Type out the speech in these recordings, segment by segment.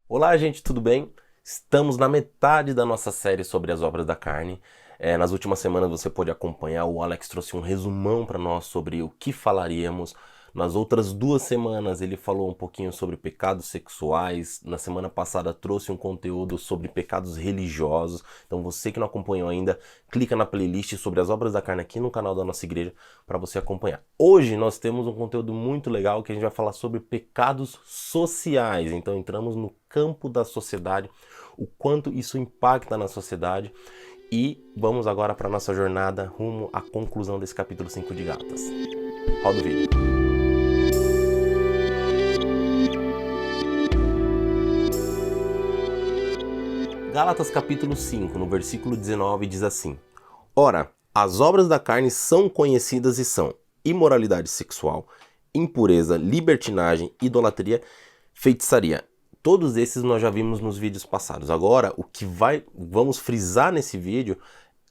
Olá, gente, tudo bem? Estamos na metade da nossa série sobre as obras da carne. Nas últimas semanas você pôde acompanhar, o Alex trouxe um resumão para nós sobre o que falaríamos. Nas outras 2 semanas ele falou um pouquinho sobre pecados sexuais. Na semana passada trouxe um conteúdo sobre pecados religiosos. Então você que não acompanhou ainda, clica na playlist sobre as obras da carne aqui no canal da nossa igreja para você acompanhar. Hoje nós temos um conteúdo muito legal que a gente vai falar sobre pecados sociais. Então entramos no campo da sociedade, o quanto isso impacta na sociedade. E vamos agora para a nossa jornada rumo à conclusão desse capítulo 5 de Gálatas. Roda o vídeo. Gálatas capítulo 5, no versículo 19, diz assim: Ora, as obras da carne são conhecidas e são imoralidade sexual, impureza, libertinagem, idolatria, feitiçaria. Todos esses nós já vimos nos vídeos passados. Agora, o que vamos frisar nesse vídeo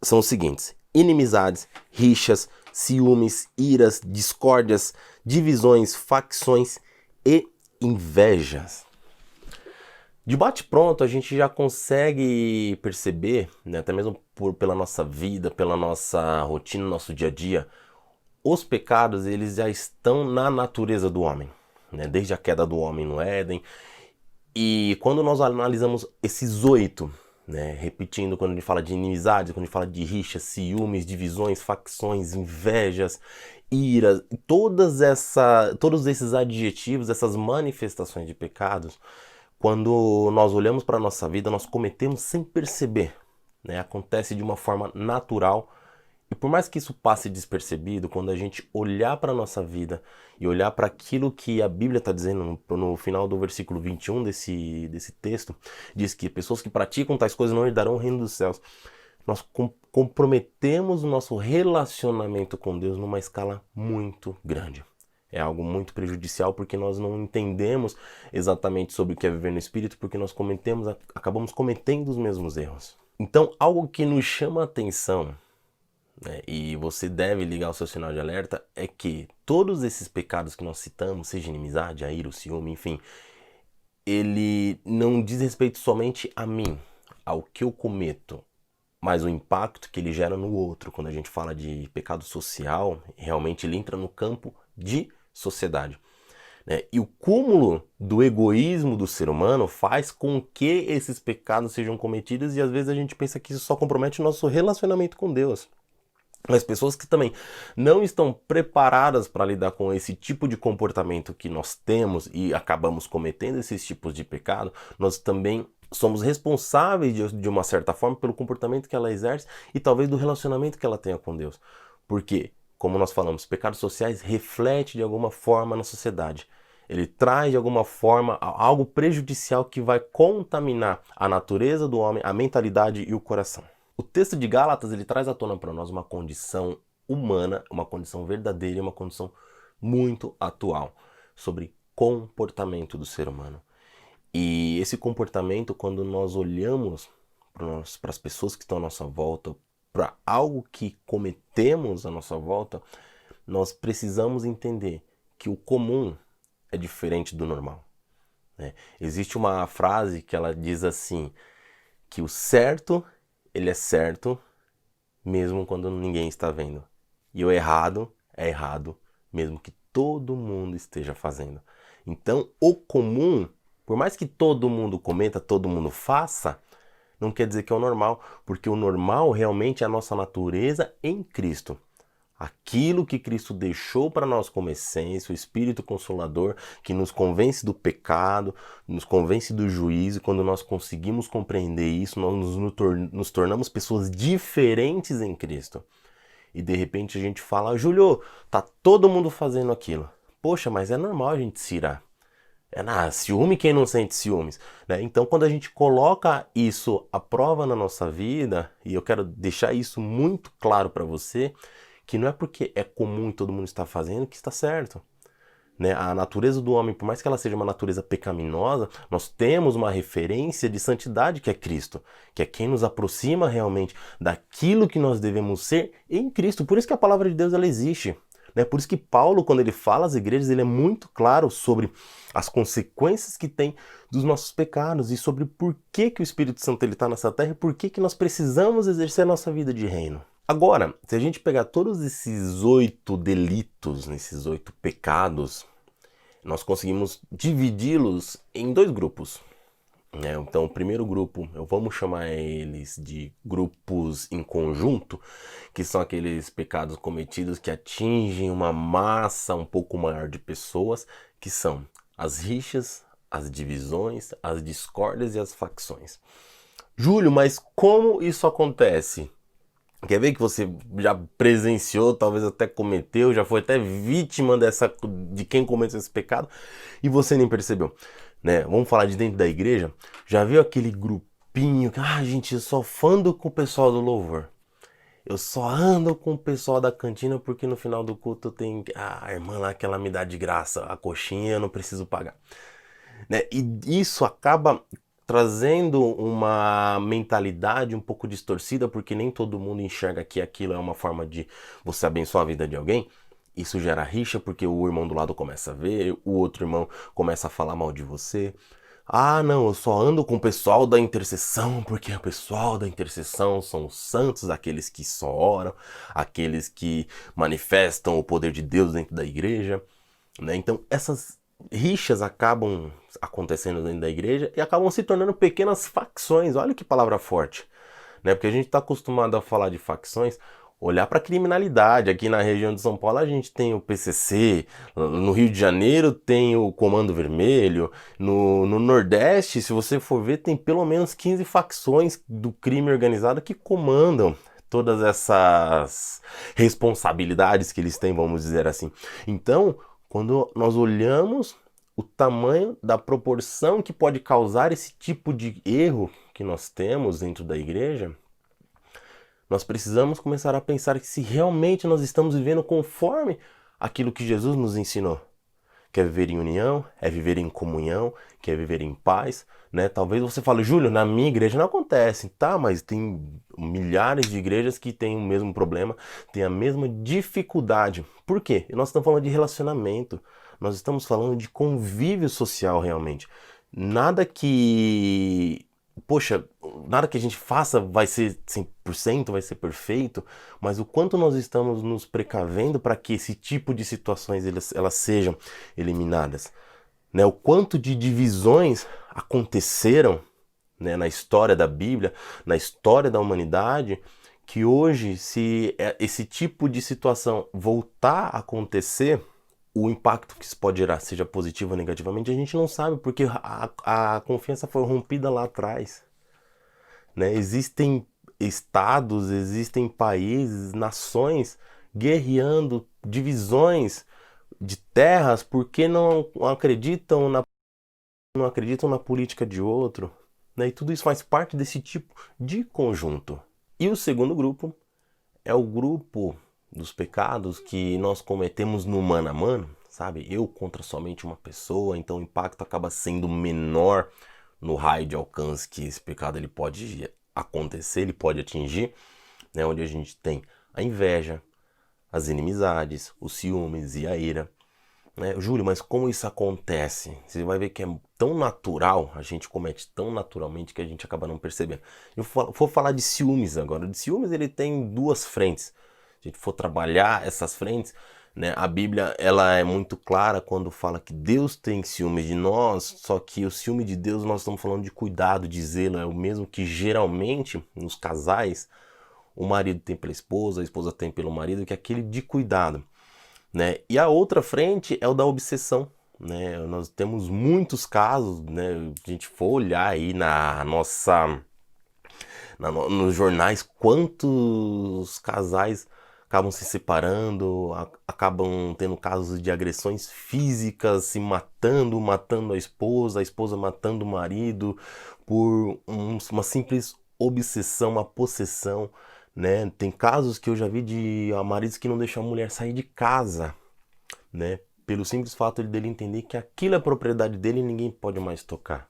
são os seguintes: inimizades, rixas, ciúmes, iras, discórdias, divisões, facções e invejas. De bate-pronto, a gente já consegue perceber, né, até mesmo pela nossa vida, pela nossa rotina, nosso dia a dia, os pecados eles já estão na natureza do homem, né, desde a queda do homem no Éden. E quando nós analisamos esses 8, né, repetindo, quando a gente fala de inimizade, quando a gente fala de rixas, ciúmes, divisões, facções, invejas, iras, todos esses adjetivos, essas manifestações de pecados, quando nós olhamos para a nossa vida, nós cometemos sem perceber, né? Acontece de uma forma natural. E por mais que isso passe despercebido, quando a gente olhar para a nossa vida e olhar para aquilo que a Bíblia está dizendo no final do versículo 21 desse texto, diz que pessoas que praticam tais coisas não herdarão o reino dos céus. Nós comprometemos o nosso relacionamento com Deus numa escala muito grande. É algo muito prejudicial porque nós não entendemos exatamente sobre o que é viver no Espírito, porque nós acabamos cometendo os mesmos erros. Então, algo que nos chama a atenção, né, e você deve ligar o seu sinal de alerta, é que todos esses pecados que nós citamos, seja inimizade, a ira, o ciúme, enfim, ele não diz respeito somente a mim, ao que eu cometo, mas o impacto que ele gera no outro. Quando a gente fala de pecado social, realmente ele entra no campo de sociedade, né? E o cúmulo do egoísmo do ser humano faz com que esses pecados sejam cometidos, e às vezes a gente pensa que isso só compromete o nosso relacionamento com Deus. Mas pessoas que também não estão preparadas para lidar com esse tipo de comportamento que nós temos e acabamos cometendo esses tipos de pecado, nós também somos responsáveis de uma certa forma pelo comportamento que ela exerce e talvez do relacionamento que ela tenha com Deus. Porque, como nós falamos, pecados sociais refletem de alguma forma na sociedade. Ele traz de alguma forma algo prejudicial que vai contaminar a natureza do homem, a mentalidade e o coração. O texto de Gálatas ele traz à tona para nós uma condição humana, uma condição verdadeira e uma condição muito atual sobre comportamento do ser humano. E esse comportamento, quando nós olhamos para as pessoas que estão à nossa volta, para algo que cometemos à nossa volta, nós precisamos entender que o comum é diferente do normal, né? Existe uma frase que ela diz assim, que o certo, ele é certo mesmo quando ninguém está vendo. E o errado é errado mesmo que todo mundo esteja fazendo. Então, o comum, por mais que todo mundo cometa, todo mundo faça, não quer dizer que é o normal, porque o normal realmente é a nossa natureza em Cristo. Aquilo que Cristo deixou para nós como essência, o Espírito Consolador, que nos convence do pecado, nos convence do juízo. Quando nós conseguimos compreender isso, nós nos tornamos pessoas diferentes em Cristo. E de repente a gente fala, Júlio, tá todo mundo fazendo aquilo. Poxa, mas é normal a gente se irar. Ciúme quem não sente ciúmes, né? Então quando a gente coloca isso à prova na nossa vida, e eu quero deixar isso muito claro para você, que não é porque é comum e todo mundo está fazendo que está certo, né? A natureza do homem, por mais que ela seja uma natureza pecaminosa, nós temos uma referência de santidade que é Cristo, que é quem nos aproxima realmente daquilo que nós devemos ser em Cristo. Por isso que a palavra de Deus ela existe. né? Por isso que Paulo, quando ele fala às igrejas, ele é muito claro sobre as consequências que tem dos nossos pecados e sobre por que o Espírito Santo está nessa terra e por que nós precisamos exercer a nossa vida de reino. Agora, se a gente pegar todos esses 8 delitos, esses 8 pecados, nós conseguimos dividi-los em 2 grupos. Então, o primeiro grupo, vamos chamar eles de grupos em conjunto, que são aqueles pecados cometidos que atingem uma massa um pouco maior de pessoas, que são as rixas, as divisões, as discórdias e as facções. Júlio, mas como isso acontece? Quer ver que você já presenciou, talvez até cometeu, já foi até vítima de quem cometeu esse pecado e você nem percebeu, né? Vamos falar de dentro da igreja. Já viu aquele grupinho que, gente, eu só ando com o pessoal do louvor. Eu só ando com o pessoal da cantina porque no final do culto eu tenho a irmã lá que ela me dá de graça a coxinha, eu não preciso pagar, né? E isso acaba trazendo uma mentalidade um pouco distorcida, porque nem todo mundo enxerga que aquilo é uma forma de você abençoar a vida de alguém. Isso gera rixa, porque o irmão do lado começa a ver, o outro irmão começa a falar mal de você. Não, eu só ando com o pessoal da intercessão, porque o pessoal da intercessão são os santos, aqueles que só oram, aqueles que manifestam o poder de Deus dentro da igreja, né? Então, essas rixas acabam acontecendo dentro da igreja e acabam se tornando pequenas facções. Olha que palavra forte, né? Porque a gente está acostumado a falar de facções, olhar para a criminalidade. Aqui na região de São Paulo a gente tem o PCC, no Rio de Janeiro tem o Comando Vermelho, no Nordeste, se você for ver, tem pelo menos 15 facções do crime organizado que comandam todas essas responsabilidades que eles têm, vamos dizer assim. Então, quando nós olhamos o tamanho da proporção que pode causar esse tipo de erro que nós temos dentro da igreja, nós precisamos começar a pensar que se realmente nós estamos vivendo conforme aquilo que Jesus nos ensinou. Que é viver em união, é viver em comunhão, que é viver em paz, né? Talvez você fale, Júlio, na minha igreja não acontece, tá? Mas tem milhares de igrejas que têm o mesmo problema, têm a mesma dificuldade. Por quê? Nós estamos falando de relacionamento, nós estamos falando de convívio social realmente. Nada que a gente faça vai ser 100%, vai ser perfeito, mas o quanto nós estamos nos precavendo para que esse tipo de situações elas sejam eliminadas, né? O quanto de divisões aconteceram, né, na história da Bíblia, na história da humanidade, que hoje, se esse tipo de situação voltar a acontecer, o impacto que isso pode gerar, seja positivo ou negativamente, a gente não sabe, porque a confiança foi rompida lá atrás, né? Existem estados, existem países, nações guerreando, divisões de terras porque não acreditam na política de outro, né? E tudo isso faz parte desse tipo de conjunto. E o segundo grupo é o grupo dos pecados que nós cometemos no mano a mano, sabe? Eu contra somente uma pessoa, então o impacto acaba sendo menor no raio de alcance que esse pecado ele pode acontecer, ele pode atingir, né? Onde a gente tem a inveja, as inimizades, os ciúmes e a ira, né? Júlio, mas como isso acontece? Você vai ver que é tão natural, a gente comete tão naturalmente que a gente acaba não percebendo. Eu vou falar de ciúmes agora. De ciúmes ele tem 2 frentes. Se a gente for trabalhar essas frentes, né, a Bíblia ela é muito clara quando fala que Deus tem ciúmes de nós, só que o ciúme de Deus nós estamos falando de cuidado, de zelo, é o mesmo que geralmente nos casais o marido tem pela esposa, a esposa tem pelo marido, que é aquele de cuidado, né? E a outra frente é o da obsessão, né? Nós temos muitos casos, né? Se a gente for olhar aí nos jornais, quantos casais acabam se separando, acabam tendo casos de agressões físicas, se matando a esposa matando o marido por uma simples obsessão, uma possessão, né? Tem casos que eu já vi de maridos que não deixam a mulher sair de casa, né? Pelo simples fato dele entender que aquilo é propriedade dele e ninguém pode mais tocar,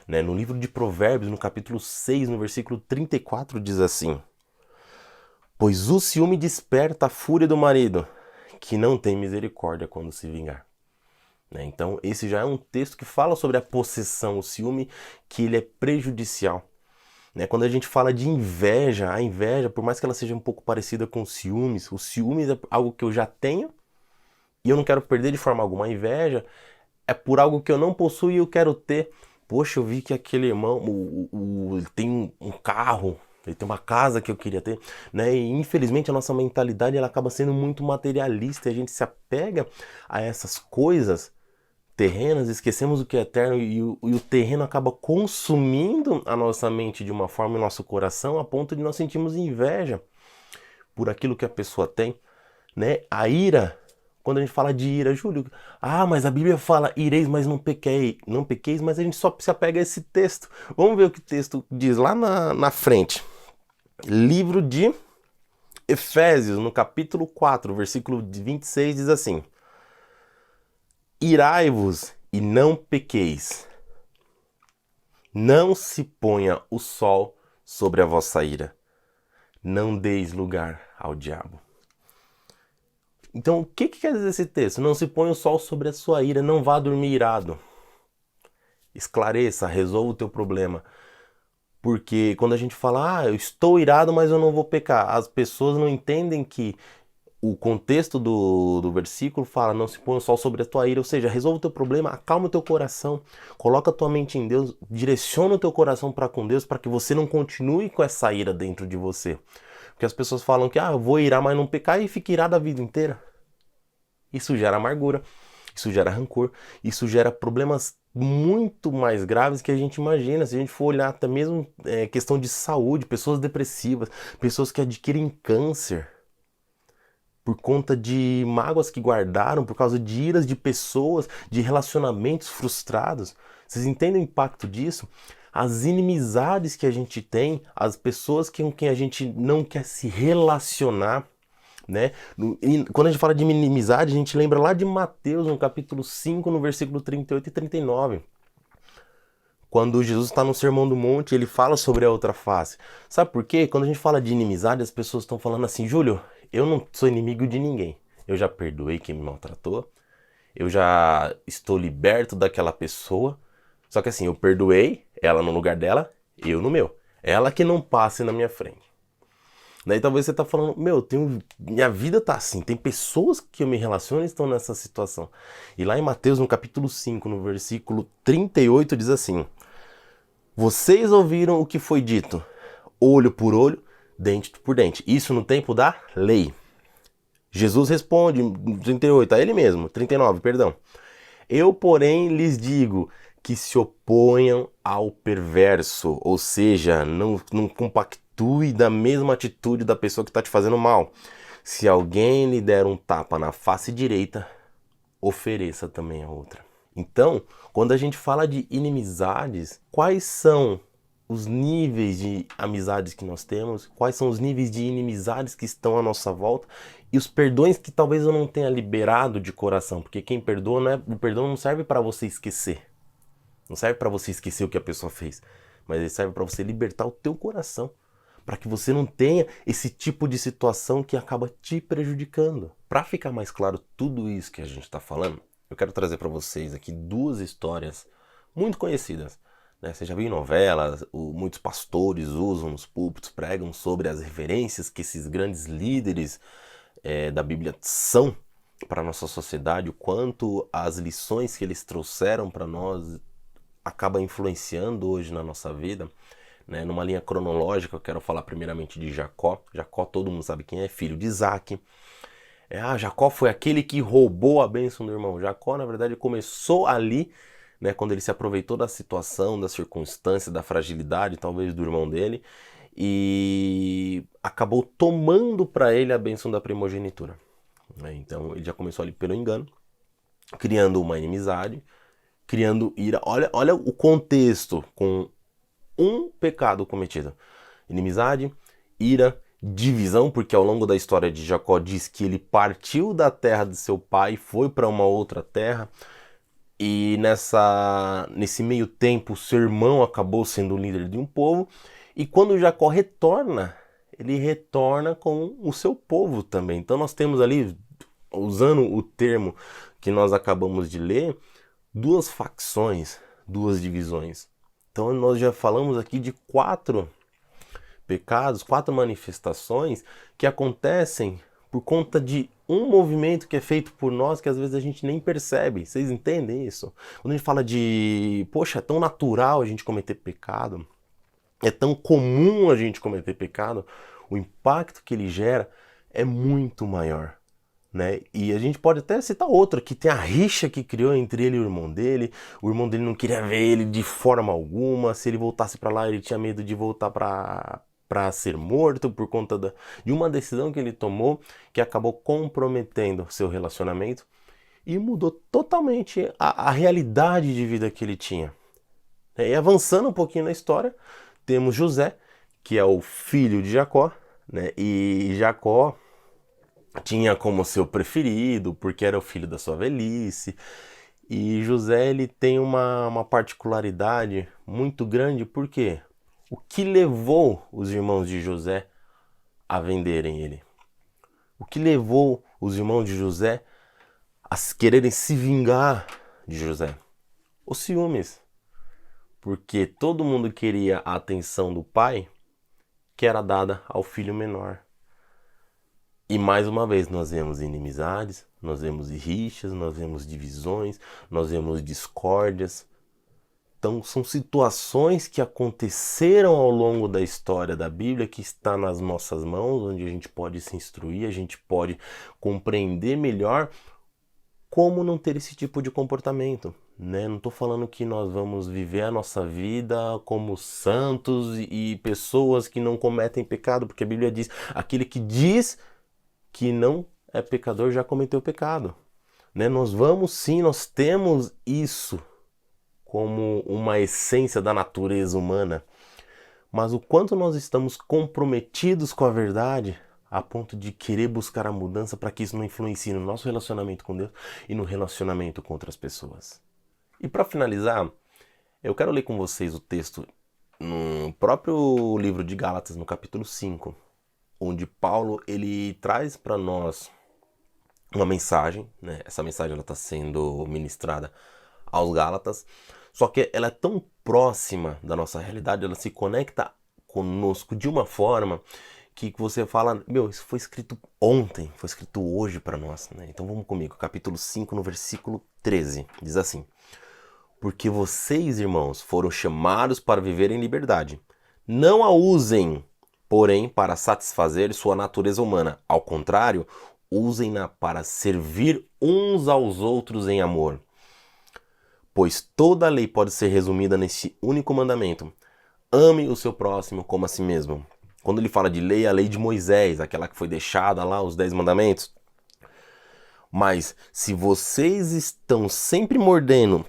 né? No livro de Provérbios, no capítulo 6, no versículo 34, diz assim: pois o ciúme desperta a fúria do marido, que não tem misericórdia quando se vingar. Né? Então esse já é um texto que fala sobre a possessão, o ciúme, que ele é prejudicial. Né? Quando a gente fala de inveja, a inveja, por mais que ela seja um pouco parecida com o ciúmes é algo que eu já tenho e eu não quero perder de forma alguma. A inveja é por algo que eu não possuo e eu quero ter. Poxa, eu vi que aquele irmão ele tem um carro, ele tem uma casa que eu queria ter, né? E infelizmente a nossa mentalidade ela acaba sendo muito materialista e a gente se apega a essas coisas terrenas, esquecemos o que é eterno e o terreno acaba consumindo a nossa mente de uma forma e o nosso coração a ponto de nós sentirmos inveja por aquilo que a pessoa tem, né? A ira, quando a gente fala de ira, Júlio, mas a Bíblia fala ireis, mas não pequeis, mas a gente só se apega a esse texto. Vamos ver o que o texto diz lá na frente. Livro de Efésios, no capítulo 4, versículo 26, diz assim: irai-vos e não pequeis. Não se ponha o sol sobre a vossa ira. Não deis lugar ao diabo. Então, o que quer dizer esse texto? Não se ponha o sol sobre a sua ira, não vá dormir irado. Esclareça, resolva o teu problema. Porque quando a gente fala, eu estou irado, mas eu não vou pecar, as pessoas não entendem que o contexto do versículo fala, não se põe o sol sobre a tua ira, ou seja, resolva o teu problema, acalma o teu coração, coloca a tua mente em Deus, direciona o teu coração para com Deus, para que você não continue com essa ira dentro de você. Porque as pessoas falam que, eu vou irar, mas não pecar, e fica irado a vida inteira. Isso gera amargura, isso gera rancor, isso gera problemas muito mais graves que a gente imagina. Se a gente for olhar até mesmo questão de saúde, pessoas depressivas, pessoas que adquirem câncer por conta de mágoas que guardaram, por causa de iras de pessoas, de relacionamentos frustrados. Vocês entendem o impacto disso? As inimizades que a gente tem, as pessoas com quem a gente não quer se relacionar, né? E quando a gente fala de inimizade, a gente lembra lá de Mateus, no capítulo 5, no versículo 38 e 39. Quando Jesus está no Sermão do Monte, ele fala sobre a outra face. Sabe por quê? Quando a gente fala de inimizade, as pessoas estão falando assim, Júlio, eu não sou inimigo de ninguém. Eu já perdoei quem me maltratou. Eu já estou liberto daquela pessoa. Só que assim, eu perdoei ela no lugar dela, eu no meu. Ela que não passe na minha frente. Daí talvez você tá falando, minha vida tá assim, tem pessoas que eu me relaciono e estão nessa situação. E lá em Mateus, no capítulo 5, no versículo 38, diz assim: vocês ouviram o que foi dito, olho por olho, dente por dente. Isso no tempo da lei. Jesus responde, 38, a ele mesmo, 39, perdão. Eu, porém, lhes digo que se oponham ao perverso, ou seja, não compactue da mesma atitude da pessoa que está te fazendo mal. Se alguém lhe der um tapa na face direita, ofereça também a outra. Então, quando a gente fala de inimizades, quais são os níveis de amizades que nós temos, quais são os níveis de inimizades que estão à nossa volta e os perdões que talvez eu não tenha liberado de coração, porque quem perdoa, o perdão não serve para você esquecer. Não serve para você esquecer o que a pessoa fez, mas ele serve para você libertar o teu coração, para que você não tenha esse tipo de situação que acaba te prejudicando. Para ficar mais claro tudo isso que a gente está falando, eu quero trazer para vocês aqui duas histórias muito conhecidas. Né? Você já viu em novelas, muitos pastores usam nos púlpitos, pregam sobre as referências que esses grandes líderes da Bíblia são para a nossa sociedade, o quanto as lições que eles trouxeram para nós acaba influenciando hoje na nossa vida. Né? Numa linha cronológica, eu quero falar primeiramente de Jacó. Jacó, todo mundo sabe quem é, filho de Isaac. Jacó foi aquele que roubou a bênção do irmão. Jacó, na verdade, começou ali, né, quando ele se aproveitou da situação, da circunstância, da fragilidade, talvez, do irmão dele, e acabou tomando para ele a bênção da primogenitura. Né? Então, ele já começou ali pelo engano, criando uma inimizade, criando ira. Olha o contexto, com um pecado cometido. Inimizade, ira, divisão, porque ao longo da história de Jacó diz que ele partiu da terra de seu pai e foi para uma outra terra. E nesse meio tempo, seu irmão acabou sendo o líder de um povo. E quando Jacó retorna, ele retorna com o seu povo também. Então nós temos ali usando o termo que nós acabamos de ler, duas facções, duas divisões. Então nós já falamos aqui de 4 pecados, 4 manifestações que acontecem por conta de um movimento que é feito por nós que às vezes a gente nem percebe. Vocês entendem isso? Quando a gente fala de, poxa, é tão natural a gente cometer pecado, é tão comum a gente cometer pecado, o impacto que ele gera é muito maior. Né? E a gente pode até citar outra, que tem a rixa que criou entre ele e o irmão dele não queria ver ele de forma alguma, se ele voltasse para lá ele tinha medo de voltar para ser morto por conta de uma decisão que ele tomou que acabou comprometendo seu relacionamento e mudou totalmente a realidade de vida que ele tinha. E avançando um pouquinho na história, temos José, que é o filho de Jacó, né? E Jacó tinha como seu preferido, porque era o filho da sua velhice. E José ele tem uma particularidade muito grande, porque o que levou os irmãos de José a venderem ele? O que levou os irmãos de José a quererem se vingar de José? Os ciúmes. Porque todo mundo queria a atenção do pai, que era dada ao filho menor. E mais uma vez nós vemos inimizades, nós vemos rixas, nós vemos divisões, nós vemos discórdias. Então são situações que aconteceram ao longo da história da Bíblia que está nas nossas mãos, onde a gente pode se instruir, a gente pode compreender melhor como não ter esse tipo de comportamento. Né? Não estou falando que nós vamos viver a nossa vida como santos e pessoas que não cometem pecado, porque a Bíblia diz, aquele que diz que não é pecador já cometeu pecado. Né? Nós vamos sim, nós temos isso como uma essência da natureza humana, mas o quanto nós estamos comprometidos com a verdade a ponto de querer buscar a mudança para que isso não influencie no nosso relacionamento com Deus e no relacionamento com outras pessoas. E para finalizar, eu quero ler com vocês o texto no próprio livro de Gálatas, no capítulo 5, onde Paulo ele traz para nós uma mensagem, né? Essa mensagem está sendo ministrada aos Gálatas, só que ela é tão próxima da nossa realidade, ela se conecta conosco de uma forma que você fala, meu, isso foi escrito ontem, foi escrito hoje para nós. Né? Então vamos comigo, capítulo 5, no versículo 13, diz assim: porque vocês, irmãos, foram chamados para viver em liberdade. Não a usem, porém, para satisfazer sua natureza humana. Ao contrário, usem-na para servir uns aos outros em amor. Pois toda a lei pode ser resumida nesse único mandamento: ame o seu próximo como a si mesmo. Quando ele fala de lei, a lei de Moisés, aquela que foi deixada lá, os 10 mandamentos. Mas se vocês estão sempre mordendo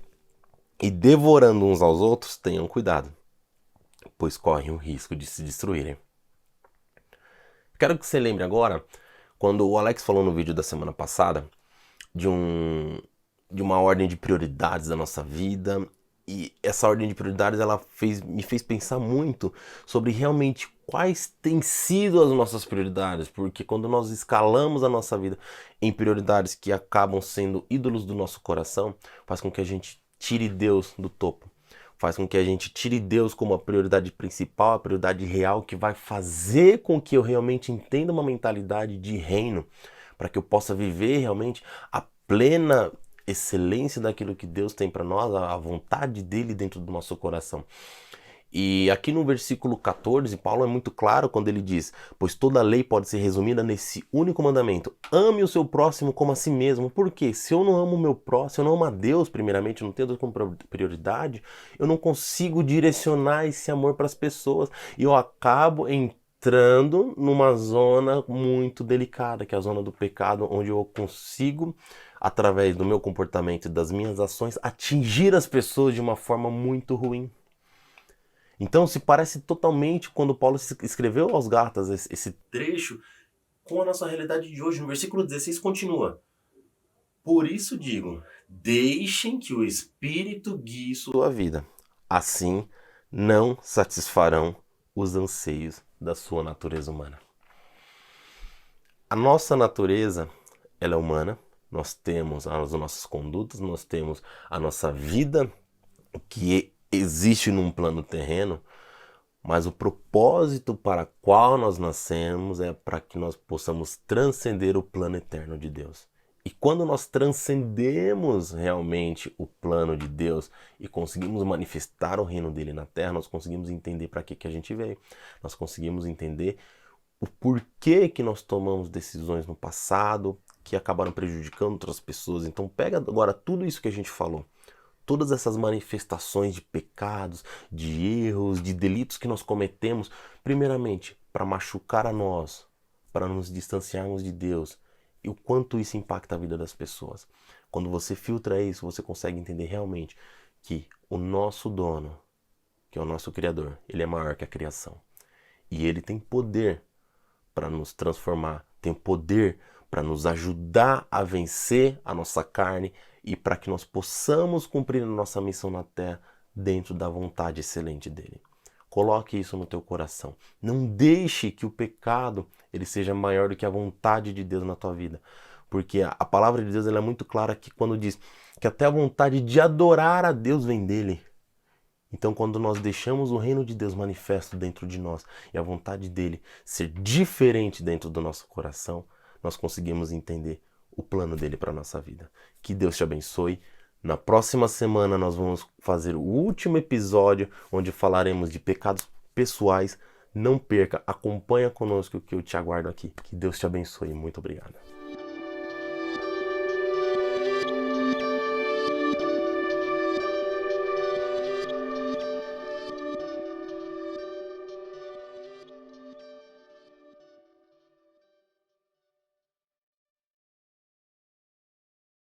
e devorando uns aos outros, tenham cuidado, pois correm o risco de se destruírem. Quero que você lembre agora, quando o Alex falou no vídeo da semana passada, de uma ordem de prioridades da nossa vida, e essa ordem de prioridades ela me fez pensar muito sobre realmente quais têm sido as nossas prioridades, porque quando nós escalamos a nossa vida em prioridades que acabam sendo ídolos do nosso coração, faz com que a gente tire Deus do topo, faz com que a gente tire Deus como a prioridade principal, a prioridade real, que vai fazer com que eu realmente entenda uma mentalidade de reino, para que eu possa viver realmente a plena excelência daquilo que Deus tem para nós, a vontade dele dentro do nosso coração. E aqui no versículo 14, Paulo é muito claro quando ele diz: pois toda a lei pode ser resumida nesse único mandamento: ame o seu próximo como a si mesmo. Por quê? Se eu não amo o meu próximo, se eu não amo a Deus primeiramente, eu não tenho Deus como prioridade, eu não consigo direcionar esse amor para as pessoas e eu acabo entrando numa zona muito delicada, que é a zona do pecado, onde eu consigo, através do meu comportamento e das minhas ações, atingir as pessoas de uma forma muito ruim. Então se parece totalmente quando Paulo escreveu aos Gálatas esse trecho com a nossa realidade de hoje. No versículo 16 continua: por isso digo, deixem que o Espírito guie sua vida. Assim não satisfarão os anseios da sua natureza humana. A nossa natureza ela é humana, nós temos as nossas condutas, nós temos a nossa vida que existe num plano terreno, mas o propósito para qual nós nascemos é para que nós possamos transcender o plano eterno de Deus. E quando nós transcendemos realmente o plano de Deus e conseguimos manifestar o reino dele na terra, nós conseguimos entender para que a gente veio. Nós conseguimos entender o porquê que nós tomamos decisões no passado que acabaram prejudicando outras pessoas. Então pega agora tudo isso que a gente falou, todas essas manifestações de pecados, de erros, de delitos que nós cometemos, primeiramente para machucar a nós, para nos distanciarmos de Deus, e o quanto isso impacta a vida das pessoas. Quando você filtra isso, você consegue entender realmente que o nosso dono, que é o nosso Criador, ele é maior que a criação. E ele tem poder para nos transformar, tem poder para nos ajudar a vencer a nossa carne e para que nós possamos cumprir a nossa missão na terra dentro da vontade excelente dele. Coloque isso no teu coração. Não deixe que o pecado ele seja maior do que a vontade de Deus na tua vida. Porque a palavra de Deus ela é muito clara que quando diz que até a vontade de adorar a Deus vem dele. Então, quando nós deixamos o reino de Deus manifesto dentro de nós e a vontade dele ser diferente dentro do nosso coração, nós conseguimos entender o plano dele para a nossa vida. Que Deus te abençoe. Na próxima semana nós vamos fazer o último episódio onde falaremos de pecados pessoais. Não perca, acompanha conosco que eu te aguardo aqui. Que Deus te abençoe. Muito obrigado.